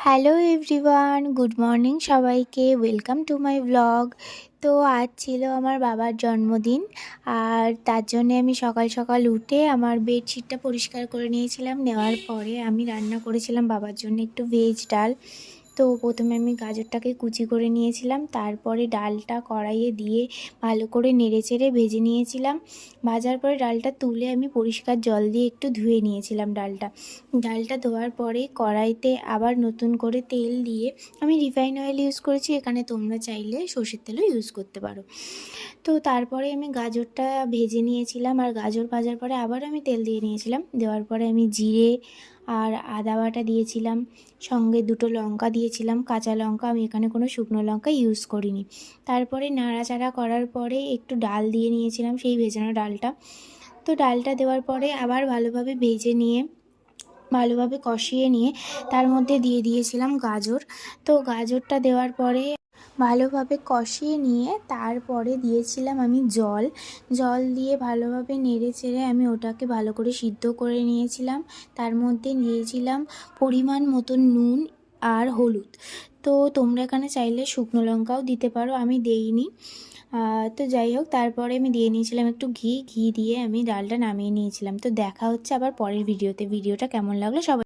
Hello everyone, good morning সবাইকে। Welcome to my blog. তো আজ ছিল আমার বাবার জন্মদিন, আর তার জন্যে আমি সকাল সকাল উঠে আমার বেডশিটটা পরিষ্কার করে নিয়েছিলাম। নেওয়ার পরে আমি রান্না করেছিলাম বাবার জন্য একটু ভেজ ডাল। তো প্রথমে আমি গাজরটাকে কুচি করে নিয়েছিলাম, তারপরে ডালটা কড়াইয়ে দিয়ে ভালো করে নেড়েচেড়ে ভেজে নিয়েছিলাম। ভাজার পরে ডালটা তুলে আমি পরিষ্কার জল দিয়ে একটু ধুয়ে নিয়েছিলাম ডালটা ধোয়ার পরে কড়াইতে আবার নতুন করে তেল দিয়ে, আমি রিফাইন অয়েল ইউজ করেছি, এখানে তোমরা চাইলে সর্ষের তেলও ইউজ করতে পারো। তো তারপরে আমি গাজরটা ভেজে নিয়েছিলাম, আর গাজর ভাজার পরে আবার আমি তেল দিয়ে নিয়েছিলাম। দেওয়ার পরে আমি জিরে আর আদা বাটা দিয়েছিলাম, সঙ্গে দুটো লঙ্কা দিয়েছিলাম, কাঁচা লঙ্কা। আমি এখানে কোনো শুকনো লঙ্কা ইউজ করিনি। তারপরে নাড়াচাড়া করার পরে একটু ডাল দিয়ে নিয়েছিলাম, সেই ভেজানো ডালটা। তো ডালটা দেওয়ার পরে আবার ভালোভাবে ভেজে নিয়ে, ভালোভাবে কষিয়ে নিয়ে তার মধ্যে দিয়ে দিয়েছিলাম গাজর। তো গাজরটা দেওয়ার পরে ভালোভাবে কষিয়ে নিয়ে তারপরে দিয়েছিলাম আমি জল দিয়ে ভালোভাবে নেড়ে চেড়ে আমি ওটাকে ভালো করে সিদ্ধ করে নিয়েছিলাম। তার মধ্যে দিয়েছিলাম পরিমাণ মতন নুন আর হলুদ। তো তোমরা এখানে চাইলে শুকনো লঙ্কাও দিতে পারো, আমি দেইনি। তো যাই হোক, তারপরে আমি দিয়ে নিয়েছিলাম একটু ঘি দিয়ে আমি ডালটা নামিয়ে নিয়েছিলাম। তো দেখা হচ্ছে আবার পরের ভিডিওতে। ভিডিওটা কেমন লাগলো সবাই